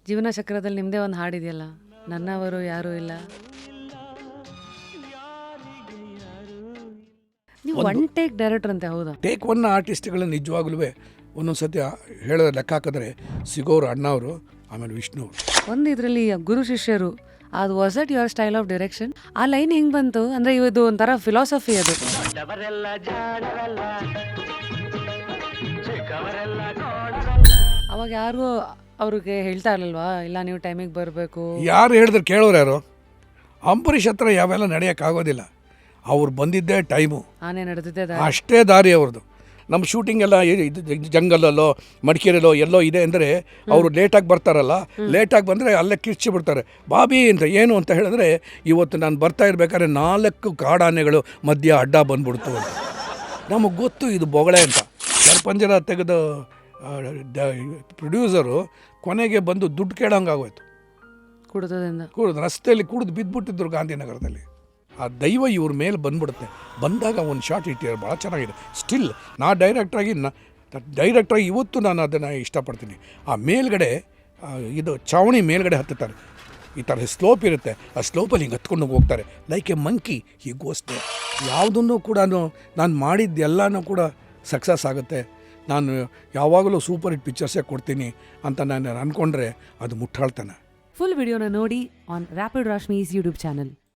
ಜೀವನ ಚಕ್ರದಲ್ಲಿ ನಿಮ್ಮದೇ ಒಂದು ಹಾಡಿದೆಯಲ್ಲ, ನನ್ನವರು ಯಾರೂ ಇಲ್ಲ. ನೀವು ಒನ್ ಟೇಕ್ ಡೈರೆಕ್ಟರ್ ಅಂತೆ, ಹೌದಾ? ಟೇಕ್ ಒನ್ ಆರ್ಟಿಸ್ಟ್ಗಳು ನಿಜವಾಗ್ಲೂ ಒಂದೊಂದು ಸತಿ ಹೇಳೋದು ಲೆಕ್ಕ ಹಾಕಿದ್ರೆ ಸಿಗೋರು ಅಣ್ಣವರು, ಆಮೇಲೆ ವಿಷ್ಣು ಅವರು. ಒಂದು ಇದರಲ್ಲಿ ಗುರು ಶಿಷ್ಯರು, ಅದು was it your style of direction? ಆ ಲೈನ್ ಹೆಂಗೆ ಬಂತು ಅಂದರೆ ಇದು ಒಂಥರ ಫಿಲಾಸಫಿ ಅದು. ಅವಾಗ ಯಾರು ಅವ್ರಿಗೆ ಹೇಳ್ತಾ ಇರಲ್ವಾ, ಇಲ್ಲ ನೀವು ಟೈಮಿಗೆ ಬರಬೇಕು? ಯಾರು ಹೇಳಿದ್ರೆ ಕೇಳೋರು ಯಾರು? ಅಂಬರೀಷ್ ಹತ್ರ ಯಾವೆಲ್ಲ ನಡೆಯೋಕ್ಕಾಗೋದಿಲ್ಲ. ಅವ್ರು ಬಂದಿದ್ದೇ ಟೈಮು, ಆನೆ ನಡೆದಿದ್ದೆ ಅಷ್ಟೇ ದಾರಿ ಅವ್ರದ್ದು. ನಮ್ಮ ಶೂಟಿಂಗ್ ಎಲ್ಲ ಇದು ಜಂಗಲಲ್ಲೋ ಮಡಿಕೇರಿಯಲ್ಲೋ ಎಲ್ಲೋ ಇದೆ ಅಂದರೆ ಅವರು ಲೇಟಾಗಿ ಬರ್ತಾರಲ್ಲ, ಲೇಟಾಗಿ ಬಂದರೆ ಅಲ್ಲೇ ಕಿರ್ಚಿ ಬಿಡ್ತಾರೆ. ಬಾಬಿ ಅಂತ ಏನು ಅಂತ ಹೇಳಿದ್ರೆ, ಇವತ್ತು ನಾನು ಬರ್ತಾ ಇರ್ಬೇಕಾದ್ರೆ 4 ಕಾಡಾನೆಗಳು ಮಧ್ಯ ಅಡ್ಡ ಬಂದ್ಬಿಡ್ತು ಅಂತ. ನಮಗೆ ಗೊತ್ತು ಇದು ಬೊಗಳೆ ಅಂತ. ಸರ್ಪಂಜರ ತೆಗೆದು ಪ್ರೊಡ್ಯೂಸರು ಕೊನೆಗೆ ಬಂದು ದುಡ್ಡು ಕೇಳೋಂಗಾಗೋಯ್ತು. ಕುಡಿದು ರಸ್ತೆಯಲ್ಲಿ ಕುಡಿದು ಬಿದ್ದುಬಿಟ್ಟಿದ್ರು ಗಾಂಧಿನಗರದಲ್ಲಿ. ಆ ದೈವ ಇವ್ರ ಮೇಲೆ ಬಂದ್ಬಿಡುತ್ತೆ. ಬಂದಾಗ ಒಂದು ಶಾಟ್ ಇಟ್ಟಿದ್ದಾರೆ, ಭಾಳ ಚೆನ್ನಾಗಿದೆ. ಸ್ಟಿಲ್ ಡೈರೆಕ್ಟ್ರಾಗಿ ಇವತ್ತು ನಾನು ಅದನ್ನು ಇಷ್ಟಪಡ್ತೀನಿ. ಆ ಮೇಲ್ಗಡೆ ಇದು ಚಾವಣಿ ಮೇಲ್ಗಡೆ ಹತ್ತುತ್ತಾರೆ, ಈ ಥರ ಸ್ಲೋಪ್ ಇರುತ್ತೆ, ಆ ಸ್ಲೋಪಲ್ಲಿ ಹಿಂಗೆ ಹತ್ಕೊಂಡು ಹೋಗ್ತಾರೆ ಲೈಕ್ ಎ ಮಂಕಿ. ಹೀಗೋಸ್ತೆ ಯಾವುದನ್ನು ಕೂಡ ನಾನು ಮಾಡಿದ್ದೆಲ್ಲನೂ ಕೂಡ ಸಕ್ಸಸ್ ಆಗುತ್ತೆ. ನಾನು ಯಾವಾಗಲೂ ಸೂಪರ್ ಹಿಟ್ ಪಿಕ್ಚರ್ಸೇ ಕೊಡ್ತೀನಿ ಅಂತ ನಾನು ಅಂದ್ಕೊಂಡ್ರೆ ಅದು ಮುಟ್ಟಾಳ್ತಾನೆ. ಫುಲ್ ವಿಡಿಯೋನ ನೋಡಿ ಆನ್ ರ್ಯಾಪಿಡ್ ರಾಶ್ಮೀಸ್ ಯೂಟ್ಯೂಬ್ ಚಾನಲ್.